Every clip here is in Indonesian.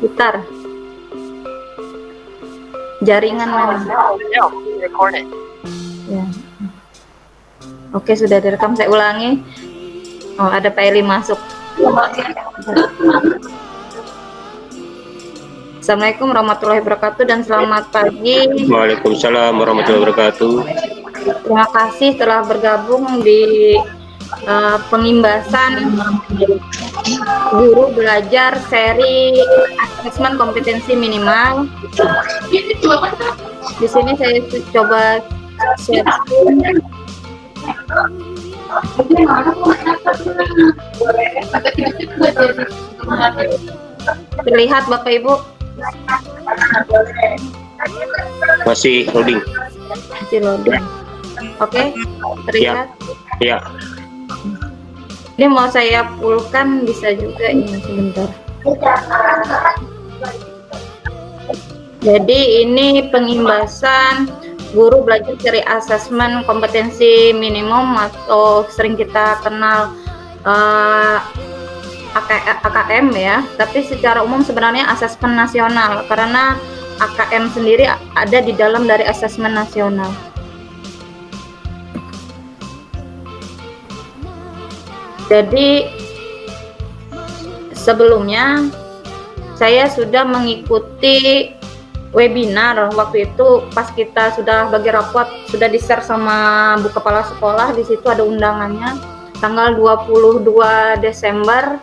Gitar. Jaringan memang. Ya. Oke, sudah direkam, saya ulangi. Oh, ada Pak Eli masuk. Assalamualaikum warahmatullahi wabarakatuh dan selamat pagi. Waalaikumsalam warahmatullahi wabarakatuh. Terima kasih telah bergabung di pengimbasan guru belajar seri asesmen kompetensi minimal. Di sini saya coba share screen. Terlihat Bapak Ibu? Masih loading. Masih loading. Oke, terlihat? Ya. Ini mau saya fullkan bisa juga ini sebentar. Jadi ini pengimbasan guru belajar seri asesmen kompetensi minimum atau sering kita kenal AKM ya, tapi secara umum sebenarnya asesmen nasional karena AKM sendiri ada di dalam dari asesmen nasional. Jadi sebelumnya saya sudah mengikuti webinar waktu itu pas kita sudah bagi rapot, sudah di-share sama Bu Kepala Sekolah, di situ ada undangannya tanggal 22 Desember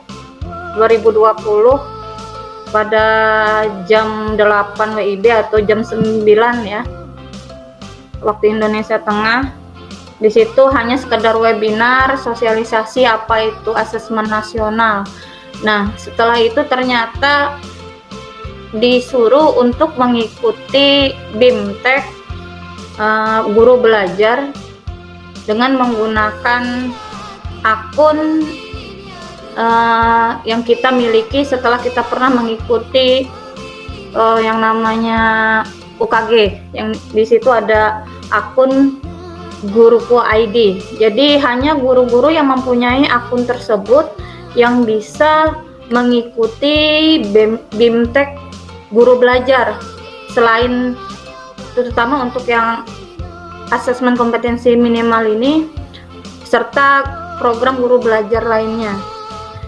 2020 pada jam 8 WIB atau jam 9 ya waktu Indonesia Tengah. Di situ hanya sekedar webinar sosialisasi apa itu asesmen nasional. Nah, setelah itu ternyata disuruh untuk mengikuti BIMTEK guru belajar dengan menggunakan akun yang kita miliki setelah kita pernah mengikuti yang namanya UKG, yang di situ ada akun Guruku ID. Jadi hanya guru-guru yang mempunyai akun tersebut yang bisa mengikuti BIMTEK guru belajar, selain terutama untuk yang asesmen kompetensi minimal ini serta program guru belajar lainnya.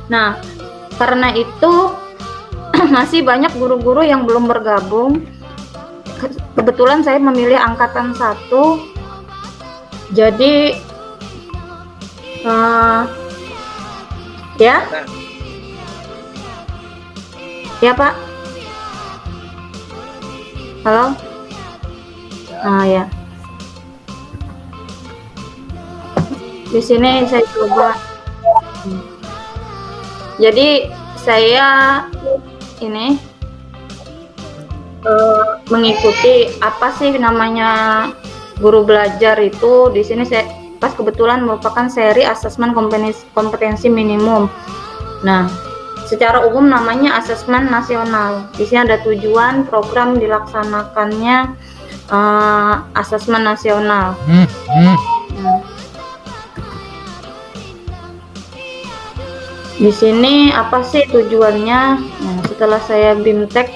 Nah, karena itu masih banyak guru-guru yang belum bergabung. Kebetulan saya memilih angkatan 1. Jadi ya Pak, halo, ya, di sini saya coba. Jadi saya ini mengikuti apa sih namanya guru belajar itu. Di sini saya pas kebetulan merupakan seri asesmen kompetensi minimum. Nah, secara umum namanya asesmen nasional. Di sini ada tujuan program dilaksanakannya asesmen nasional. Di sini apa sih tujuannya? Nah, setelah saya BIMTEK,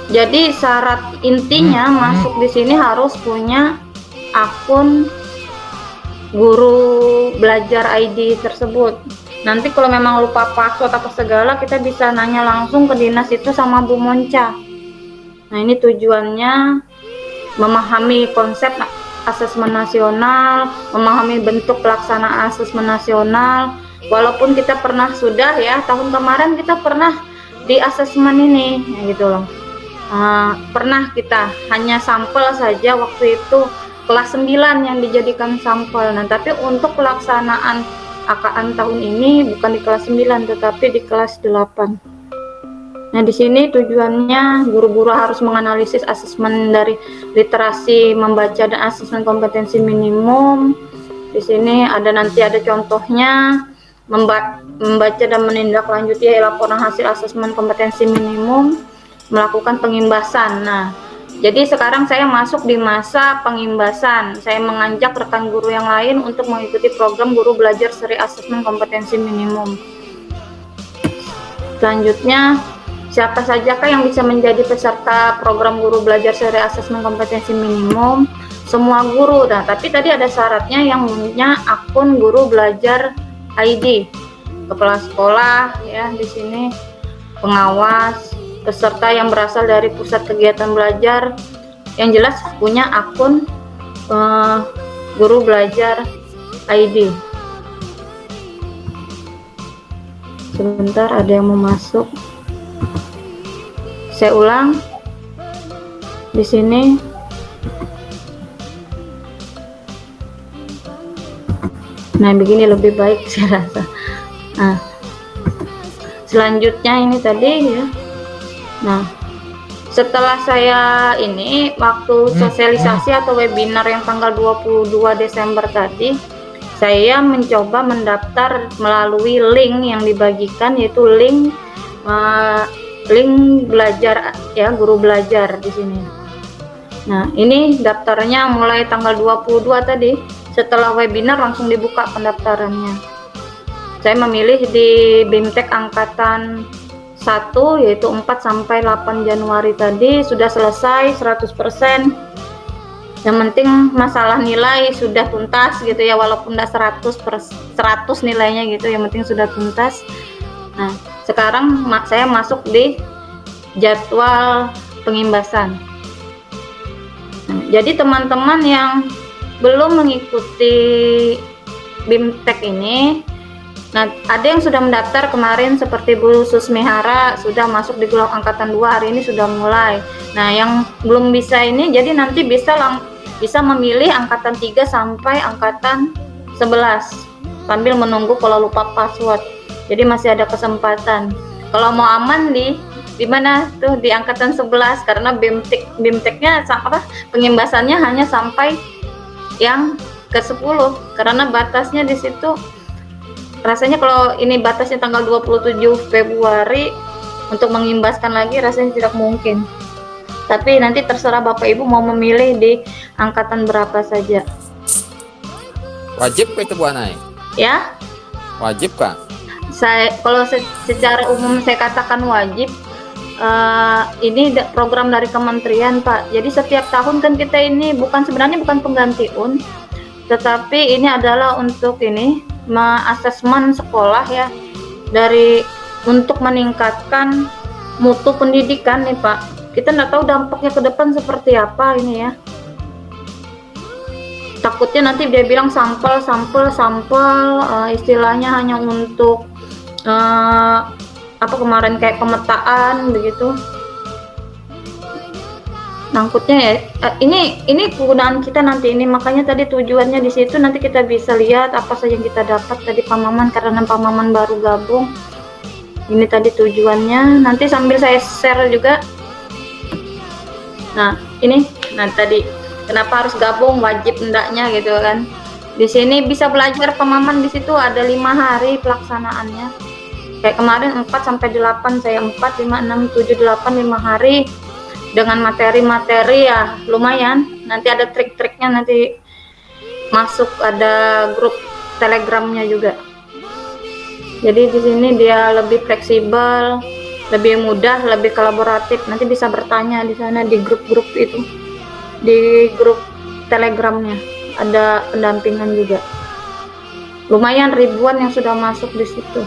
jadi syarat intinya masuk di sini harus punya akun guru belajar ID tersebut. Nanti kalau memang lupa password apa segala, kita bisa nanya langsung ke dinas itu sama Bu Monca. Nah, ini tujuannya memahami konsep asesmen nasional, memahami bentuk pelaksanaan asesmen nasional. Walaupun kita pernah sudah ya, tahun kemarin kita pernah di asesmen ini, ya gitu loh. Pernah kita hanya sampel saja waktu itu kelas 9 yang dijadikan sampel. Nah, tapi untuk pelaksanaan AKM tahun ini bukan di kelas 9 tetapi di kelas 8. Nah, di sini tujuannya guru-guru harus menganalisis asesmen dari literasi membaca dan asesmen kompetensi minimum. Di sini nanti ada contohnya, membaca dan menindaklanjuti laporan hasil asesmen kompetensi minimum, melakukan pengimbasan. Nah, jadi sekarang saya masuk di masa pengimbasan. Saya mengajak rekan guru yang lain untuk mengikuti program guru belajar seri asesmen kompetensi minimum. Selanjutnya siapa sajakah yang bisa menjadi peserta program guru belajar seri asesmen kompetensi minimum? Semua guru. Nah, tapi tadi ada syaratnya yang punya akun guru belajar ID. Kepala sekolah ya di sini, pengawas, peserta yang berasal dari pusat kegiatan belajar, yang jelas punya akun guru belajar ID. Sebentar, ada yang mau masuk. Saya ulang di sini. Nah, begini lebih baik saya rasa. Nah, selanjutnya ini tadi ya. Nah, setelah saya ini waktu sosialisasi atau webinar yang tanggal 22 Desember tadi, saya mencoba mendaftar melalui link yang dibagikan, yaitu link belajar ya, guru belajar di sini. Nah, ini daftarnya mulai tanggal 22 tadi. Setelah webinar langsung dibuka pendaftarannya. Saya memilih di BIMTEK angkatan 1, yaitu 4 sampai 8 Januari tadi sudah selesai 100%. Yang penting masalah nilai sudah tuntas gitu ya, walaupun tidak 100 nilainya gitu, yang penting sudah tuntas. Nah, sekarang saya masuk di jadwal pengimbasan. Nah, jadi teman-teman yang belum mengikuti BIMTEK ini, nah ada yang sudah mendaftar kemarin seperti Bu Susmihara sudah masuk di Bulog angkatan 2, hari ini sudah mulai. Nah, yang belum bisa ini jadi nanti bisa memilih angkatan 3 sampai angkatan 11 sambil menunggu kalau lupa password. Jadi masih ada kesempatan. Kalau mau aman di mana tuh di angkatan 11, karena BIMTEK-nya pengimbasannya hanya sampai yang ke-10, karena batasnya di situ rasanya kalau ini batasnya tanggal 27 Februari untuk mengimbaskan lagi rasanya tidak mungkin. Tapi nanti terserah Bapak Ibu mau memilih di angkatan berapa saja. Wajib itu Bu Anai? Ya? Wajib kah? Kalau secara umum saya katakan wajib. Ini program dari kementerian Pak, jadi setiap tahun kan kita ini sebenarnya bukan pengganti UN, tetapi ini adalah untuk ini asesmen sekolah ya, untuk meningkatkan mutu pendidikan nih Pak. Kita nggak tahu dampaknya ke depan seperti apa ini ya, takutnya nanti dia bilang sampel istilahnya hanya untuk kemarin kayak pemetaan begitu. Nangkutnya ya ini kegunaan kita nanti ini, makanya tadi tujuannya di situ nanti kita bisa lihat apa saja yang kita dapat tadi Pak Maman, karena Pak Maman baru gabung. Ini tadi tujuannya, nanti sambil saya share juga. Nah, tadi kenapa harus gabung, wajib hendaknya gitu kan. Di sini bisa belajar Pak Maman, di situ ada 5 hari pelaksanaannya. Kayak kemarin 4 sampai 8, saya 4, 5, 6, 7, 8, 5 hari dengan materi-materi ya lumayan. Nanti ada trik-triknya, nanti masuk ada grup Telegramnya juga. Jadi di sini dia lebih fleksibel, lebih mudah, lebih kolaboratif. Nanti bisa bertanya di sana di grup-grup itu, di grup Telegramnya ada pendampingan juga. Lumayan ribuan yang sudah masuk di situ.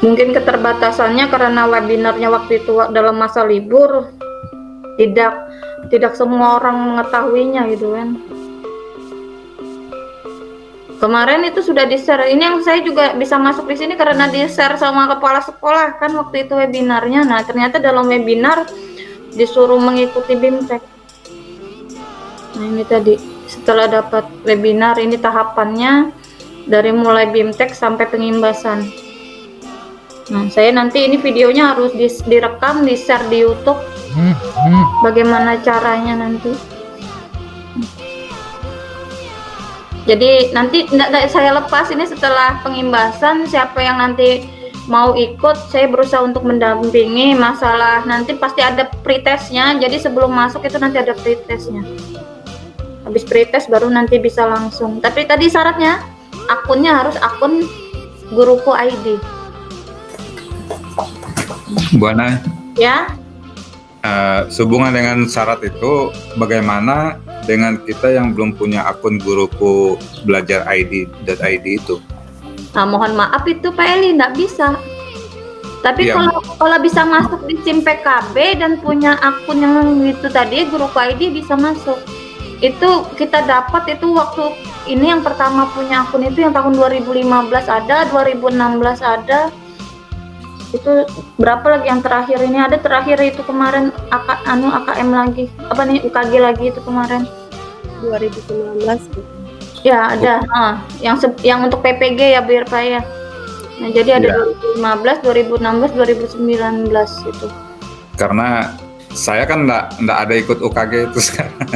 Mungkin keterbatasannya karena webinarnya waktu itu dalam masa libur, tidak semua orang mengetahuinya gitu kan. Kemarin itu sudah di-share. Ini yang saya juga bisa masuk di sini karena di-share sama kepala sekolah kan waktu itu webinarnya. Nah, ternyata dalam webinar disuruh mengikuti BIMTEK. Nah, ini tadi setelah dapat webinar, ini tahapannya dari mulai BIMTEK sampai pengimbasan. Nah, saya nanti ini videonya harus direkam, di-share di YouTube. Bagaimana caranya nanti? Jadi nanti tidak saya lepas ini setelah pengimbasan, siapa yang nanti mau ikut, saya berusaha untuk mendampingi masalah nanti pasti ada pretestnya. Jadi sebelum masuk itu nanti ada pretestnya. Habis pretest baru nanti bisa langsung. Tapi tadi syaratnya akunnya harus akun Guruku ID. Bu Ana, Ya, sehubungan dengan syarat itu, bagaimana dengan kita yang belum punya akun guruku belajar ID.id itu? nah, mohon maaf itu Pak Eli nggak bisa. Tapi Iya. kalau bisa masuk di SIM PKB dan punya akun yang itu tadi Guruku ID bisa masuk. Itu kita dapat itu waktu ini yang pertama punya akun itu yang tahun 2015 ada, 2016 ada. Itu berapa lagi yang terakhir ini ada terakhir itu kemarin AKM lagi. Apa nih UKG lagi itu kemarin. 2019. Ya ada, yang untuk PPG ya biar Pak ya. Nah jadi ada Ya. 2015, 2016, 2019 itu. Karena saya kan nggak ada ikut UKG itu sekarang.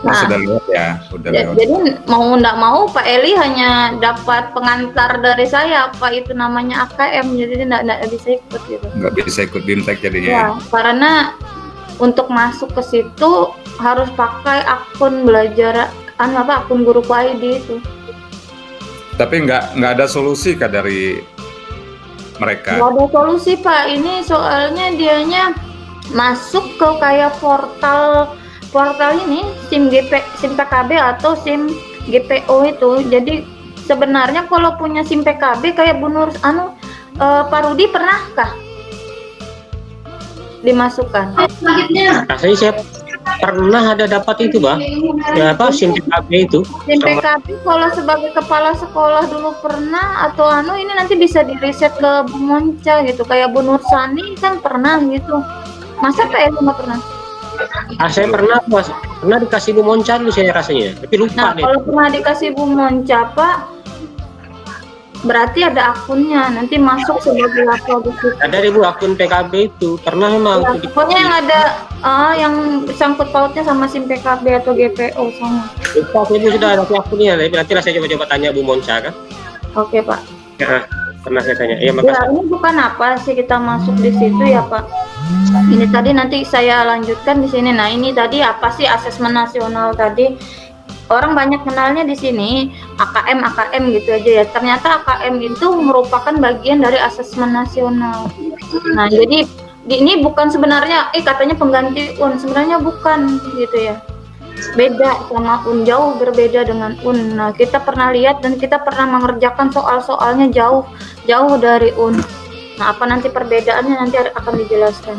Nah, Sudah lewat ya, udah lewat. jadi mau nggak mau Pak Eli hanya dapat pengantar dari saya apa itu namanya AKM, jadi nggak bisa ikut gitu. Nggak bisa ikut BIMTEK jadinya. Ya, karena untuk masuk ke situ harus pakai akun belajar akun Guruku ID itu. Tapi nggak ada solusi kah dari mereka? Nggak ada solusi Pak, ini soalnya dianya masuk ke kayak portal ini SIM PKB atau SIM GPO itu. Jadi sebenarnya kalau punya SIM PKB kayak Bu Nur Pak Rudi pernahkah dimasukkan? Rasanya saya pernah ada dapat itu, Bah. Ya apa SIM PKB itu? SIM PKB kalau sebagai kepala sekolah dulu pernah atau ini nanti bisa di riset ke Bu Monca gitu, kayak Bu Nur Sani kan pernah gitu. Masa Pak Eli nggak pernah? Saya pernah, Mas. Pernah dikasih Bu Monca dulu saya rasanya, tapi lupa Nah, deh. kalau pernah dikasih Bu Monca, Pak, berarti ada akunnya. Nanti masuk sebagai apa gitu. Ada Bu akun PKB itu. Pernah memang Ya, itu pokoknya yang ada yang sangkut pautnya sama SIM PKB atau GPO sama. lupa saya Bu sudah ada akunnya, tapi nanti saya coba tanya Bu Monca kan. Oke, Pak. Ya, pernah saya tanya. Ya, Ya, makasih. ini bukan apa sih kita masuk di situ ya, Pak. Ini tadi nanti saya lanjutkan di sini. Nah, ini tadi apa sih asesmen nasional tadi? Orang banyak kenalnya di sini AKM gitu aja ya. Ternyata AKM itu merupakan bagian dari asesmen nasional. Nah, jadi ini bukan sebenarnya katanya pengganti UN, sebenarnya bukan gitu ya. Beda sama UN, jauh berbeda dengan UN. Nah, kita pernah lihat dan kita pernah mengerjakan soal-soalnya jauh dari UN. Nah, apa nanti perbedaannya nanti akan dijelaskan.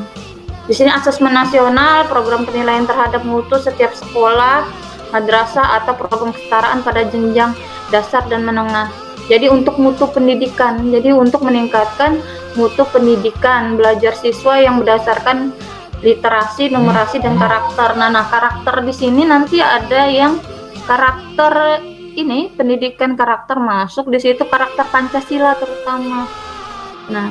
Di sini asesmen nasional, program penilaian terhadap mutu setiap sekolah, madrasah atau program kesetaraan pada jenjang dasar dan menengah. Jadi untuk mutu pendidikan, jadi untuk meningkatkan mutu pendidikan, belajar siswa yang berdasarkan literasi, numerasi dan karakter. Nah, karakter di sini nanti ada yang karakter ini pendidikan karakter masuk di situ, karakter Pancasila terutama. Nah,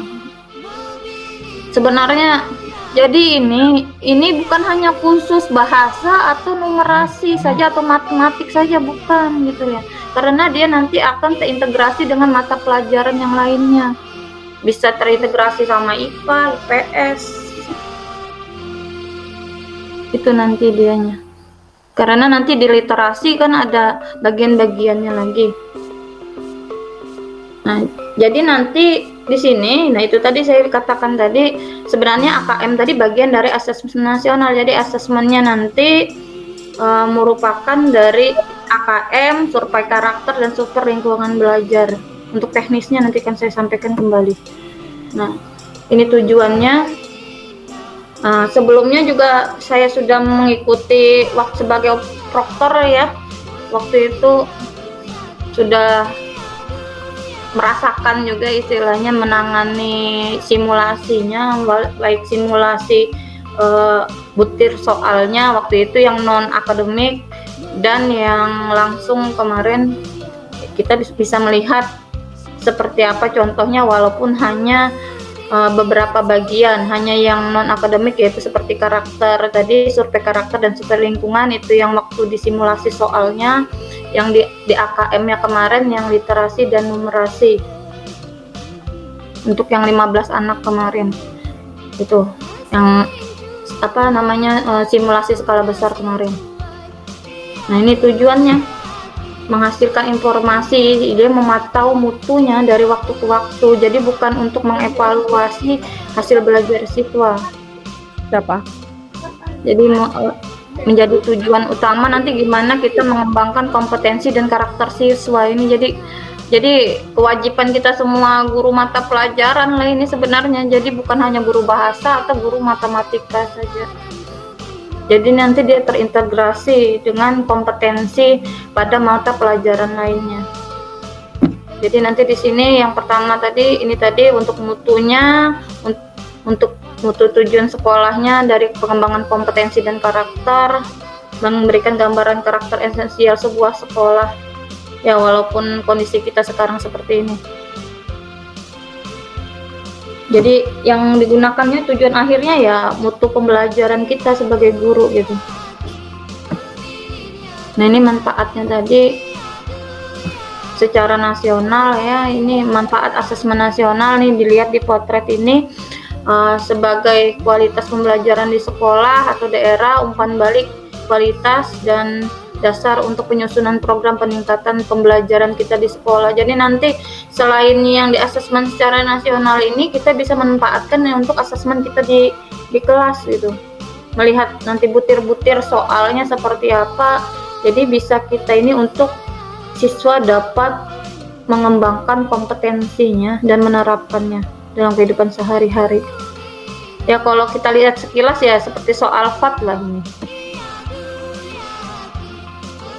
sebenarnya jadi ini bukan hanya khusus bahasa atau numerasi saja atau matematik saja, bukan gitu ya. Karena dia nanti akan terintegrasi dengan mata pelajaran yang lainnya. Bisa terintegrasi sama IPA, IPS. Itu nanti dianya. Karena nanti di literasi kan ada bagian-bagiannya lagi. Nah, jadi nanti di sini, nah itu tadi saya katakan tadi, sebenarnya AKM tadi bagian dari asesmen nasional. Jadi asesmennya nanti merupakan dari AKM, survei karakter dan survei lingkungan belajar. Untuk teknisnya nanti akan saya sampaikan kembali. Nah, ini tujuannya. Sebelumnya juga saya sudah mengikuti waktu sebagai proktor ya. Waktu itu sudah merasakan juga istilahnya menangani simulasinya, baik simulasi butir soalnya waktu itu yang non akademik dan yang langsung kemarin kita bisa melihat seperti apa contohnya, walaupun hanya beberapa bagian, hanya yang non akademik yaitu seperti karakter tadi, survei karakter dan survei lingkungan itu yang waktu disimulasi soalnya, yang di AKM-nya kemarin yang literasi dan numerasi untuk yang 15 anak kemarin itu yang apa namanya simulasi skala besar kemarin. Nah, ini tujuannya menghasilkan informasi, dia memantau mutunya dari waktu ke waktu. Jadi bukan untuk mengevaluasi hasil belajar siswa. Siapa? Jadi menjadi tujuan utama nanti gimana kita mengembangkan kompetensi dan karakter siswa ini. Jadi kewajiban kita semua guru mata pelajaran lah ini sebenarnya. Jadi bukan hanya guru bahasa atau guru matematika saja. Jadi nanti dia terintegrasi dengan kompetensi pada mata pelajaran lainnya. Jadi nanti di sini yang pertama tadi untuk mutunya, untuk mutu tujuan sekolahnya dari pengembangan kompetensi dan karakter, memberikan gambaran karakter esensial sebuah sekolah. Ya walaupun kondisi kita sekarang seperti ini. Jadi yang digunakannya tujuan akhirnya ya mutu pembelajaran kita sebagai guru gitu. Nah ini manfaatnya tadi secara nasional ya, ini manfaat asesmen nasional nih dilihat di potret ini sebagai kualitas pembelajaran di sekolah atau daerah, umpan balik kualitas dan dasar untuk penyusunan program peningkatan pembelajaran kita di sekolah. Jadi nanti selain yang di asesmen secara nasional ini, kita bisa memanfaatkan untuk asesmen kita di kelas gitu. Melihat nanti butir-butir soalnya seperti apa. Jadi bisa kita ini untuk siswa dapat mengembangkan kompetensinya dan menerapkannya dalam kehidupan sehari-hari. Ya kalau kita lihat sekilas ya seperti soal FAT lah ini.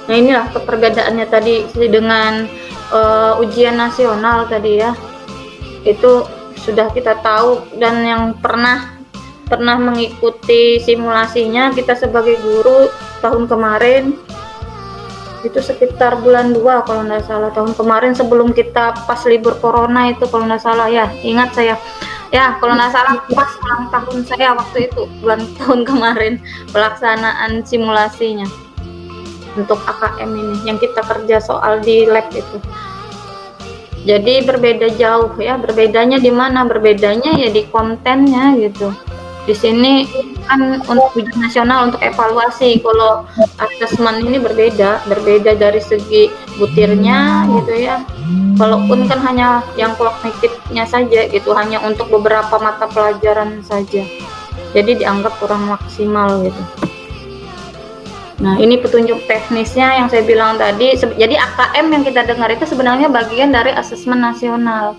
Nah inilah perbedaannya tadi dengan ujian nasional tadi ya, itu sudah kita tahu, dan yang pernah mengikuti simulasinya kita sebagai guru tahun kemarin itu sekitar bulan 2 kalau nggak salah, tahun kemarin sebelum kita pas libur corona itu kalau nggak salah ya, ingat saya ya kalau nggak salah pas ulang tahun saya waktu itu tahun kemarin pelaksanaan simulasinya untuk AKM ini yang kita kerja soal di lab itu. Jadi berbeda jauh ya, berbedanya di mana? Berbedanya ya di kontennya gitu. Di sini kan untuk ujian nasional untuk evaluasi, kalau asesmen ini berbeda dari segi butirnya gitu ya. Walaupun kan hanya yang kognitifnya saja gitu, hanya untuk beberapa mata pelajaran saja. Jadi dianggap kurang maksimal gitu. Nah, ini petunjuk teknisnya yang saya bilang tadi. Jadi AKM yang kita dengar itu sebenarnya bagian dari asesmen nasional.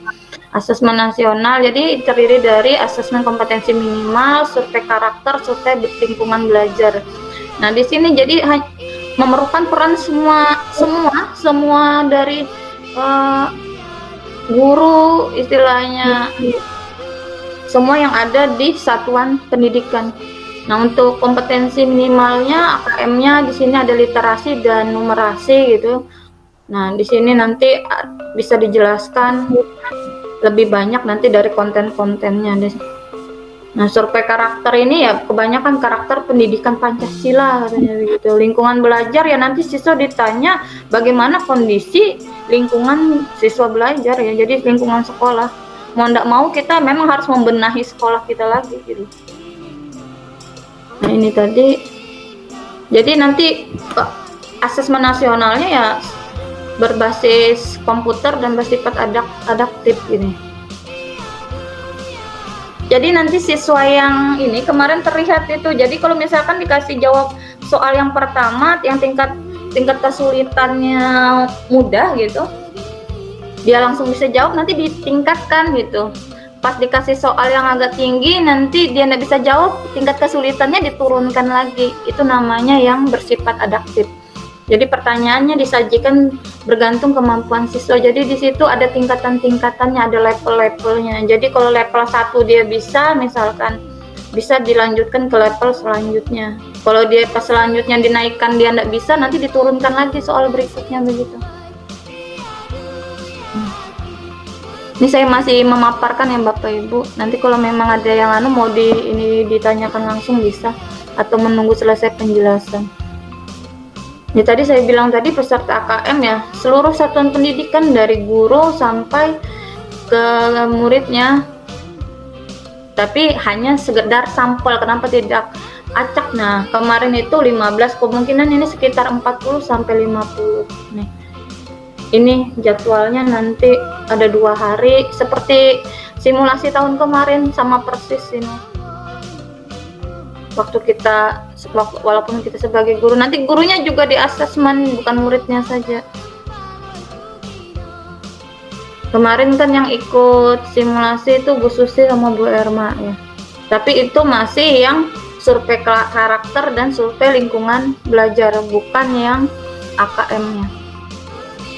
Asesmen nasional jadi terdiri dari asesmen kompetensi minimal, survei karakter, survei lingkungan belajar. Nah, di sini jadi memerlukan peran semua dari guru istilahnya, semua yang ada di satuan pendidikan. Nah, untuk kompetensi minimalnya AKM-nya di sini ada literasi dan numerasi gitu. Nah, di sini nanti bisa dijelaskan lebih banyak nanti dari konten-kontennya. Nah, survei karakter ini ya kebanyakan karakter pendidikan Pancasila katanya begitu. Lingkungan belajar ya nanti siswa ditanya bagaimana kondisi lingkungan siswa belajar ya. Jadi lingkungan sekolah. Mau enggak mau kita memang harus membenahi sekolah kita lagi gitu. Nah ini tadi, jadi nanti asesmen nasionalnya ya berbasis komputer dan bersifat adaptif ini. Jadi nanti siswa yang ini kemarin terlihat itu, jadi kalau misalkan dikasih jawab soal yang pertama yang tingkat kesulitannya mudah gitu, dia langsung bisa jawab, nanti ditingkatkan gitu. Pas dikasih soal yang agak tinggi nanti dia nggak bisa jawab, tingkat kesulitannya diturunkan lagi. Itu namanya yang bersifat adaptif. Jadi pertanyaannya disajikan bergantung kemampuan siswa. Jadi di situ ada tingkatan-tingkatannya, ada level-levelnya. Jadi kalau level 1 dia bisa, misalkan bisa dilanjutkan ke level selanjutnya. Kalau dia pas selanjutnya dinaikkan dia nggak bisa, nanti diturunkan lagi soal berikutnya begitu. Ini saya masih memaparkan ya Bapak Ibu. Nanti kalau memang ada yang mau ini ditanyakan langsung bisa, atau menunggu selesai penjelasan. Ya tadi saya bilang tadi peserta AKM ya, seluruh satuan pendidikan dari guru sampai ke muridnya. Tapi hanya sekedar sampel, kenapa tidak acak? Nah, kemarin itu 15, kemungkinan ini sekitar 40 sampai 50 nih. ini jadwalnya nanti ada 2 hari seperti simulasi tahun kemarin, sama persis ini. Waktu kita, walaupun kita sebagai guru, nanti gurunya juga di asesmen, bukan muridnya saja. Kemarin kan yang ikut simulasi itu Bu Susi sama Bu Erma ya. Tapi itu masih yang survei karakter dan survei lingkungan belajar, bukan yang AKM-nya.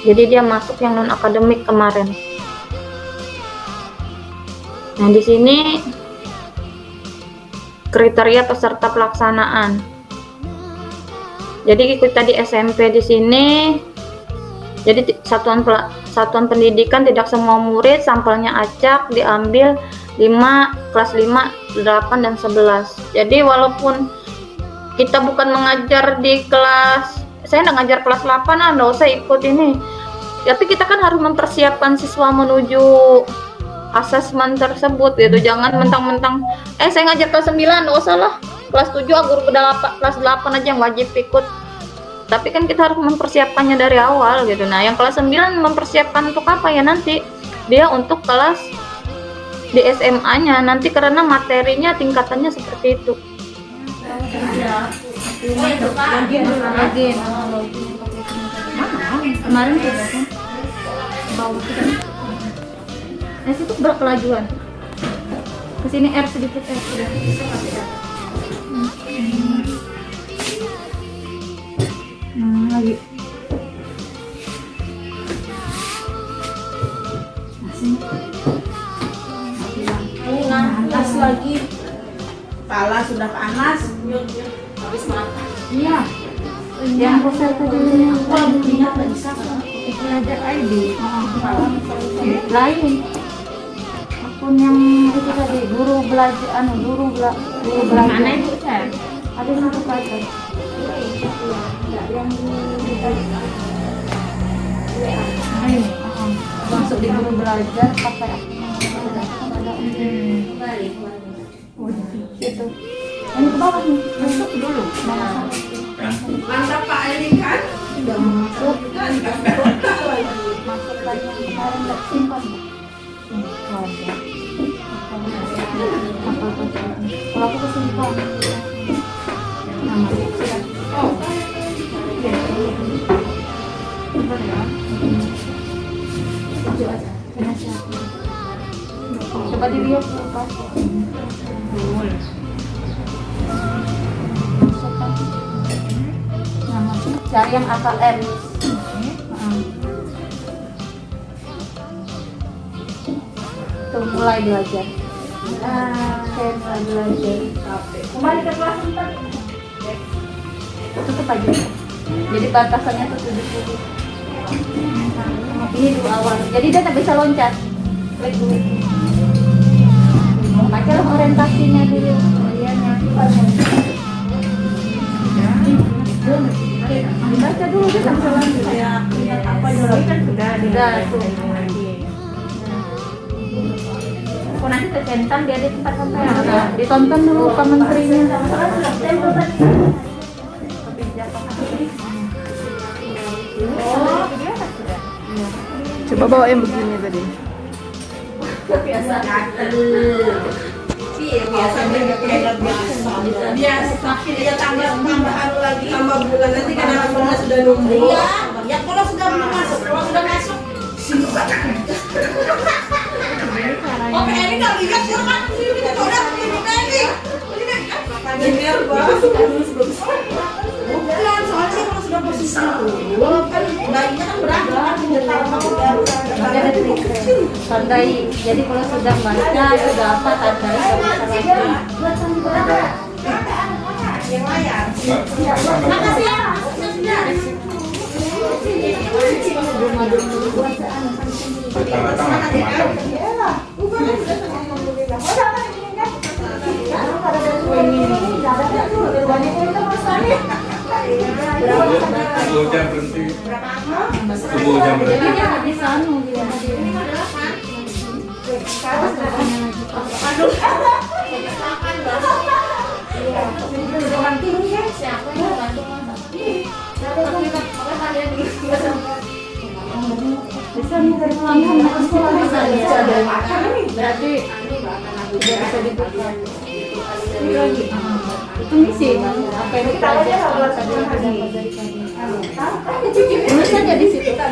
Jadi dia masuk yang non akademik kemarin. Nah, di sini kriteria peserta pelaksanaan. Jadi ikut tadi SMP di sini. Jadi satuan pendidikan tidak semua murid, sampelnya acak, diambil 5, kelas 5, 8 dan 11. Jadi walaupun kita bukan mengajar di kelas, saya nggak ngajar kelas 8, nggak usah ikut ini. Tapi kita kan harus mempersiapkan siswa menuju asesmen tersebut gitu. Jangan mentang-mentang saya ngajar kelas 9, nggak usah lah. Kelas 7 guru kelas 8 aja yang wajib ikut. Tapi kan kita harus mempersiapkannya dari awal gitu. Nah, yang kelas 9 mempersiapkan untuk apa ya nanti? Dia untuk kelas di SMA-nya nanti, karena materinya tingkatannya seperti itu. Kemarin kan bawah itu berkelajuan. Kesini R sedikit R. Lagi. Panas lagi. Kepala sudah panas. Habis makan. Iya. Yang profil tadi Minyak nggak bisa. belajar ID. Lain. Akun yang itu tadi guru belajar, guru belajar. Mana itu saya? Ada satu kata. Yang ini masuk di guru belajar pakai itu ini ke bawah nih, masuk dulu Mantap Pak Eli kan? sudah masuk masuk lagi yang kemarin nggak simpan kalau aku kesimpan nama coba dilihat pas cari yang AKM. Tuh mulai belajar. Saya mulai belajar. Kembali ke kelas 4. Tutup aja. Jadi batasannya tuh 70. Ini dulu awal. Jadi dia tak bisa loncat. Klik dulu. Bacalah orientasinya dulu. Dibaca dulu dia tak bisa lanjut. Apa dulu kan sudah tuh. Kok nanti tercentang dia di tempat sampai ditonton dulu Pak Menterinya. Coba bawa yang begini tadi. Biasa tapi dia tambah anu lagi, tambah bulan nanti karena bulan sudah nunggu. Iya, ya kalau sudah masuk Oke, ini nggak lihat ya kan? Ini udah ini. Ini bukan, soalnya kalau sudah posisi itu, kan bayinya kan berat kan Tandai. Jadi kalau sudah baca sudah apa tandai yang layar. Makasih ya. Hujan berhenti. Hujan berhenti. Jadi dia nggak bisa Bisa nih dari langsung ke sekolah bisa ya. Berarti udah bisa dibuka. Ini lagi. Itu misi apa yang kita pelajari tadi yang kita pelajari tadi. Ini saja di situ. Apa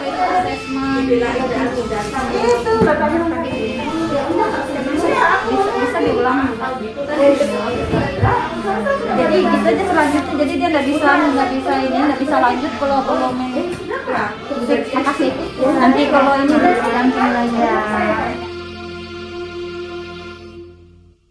itu asesmen? Itu bisa diulang. Jadi gitu aja selanjutnya. Jadi dia nggak bisa lanjut kalau main. Makasih. Nanti kalau ini ganti lagi ya.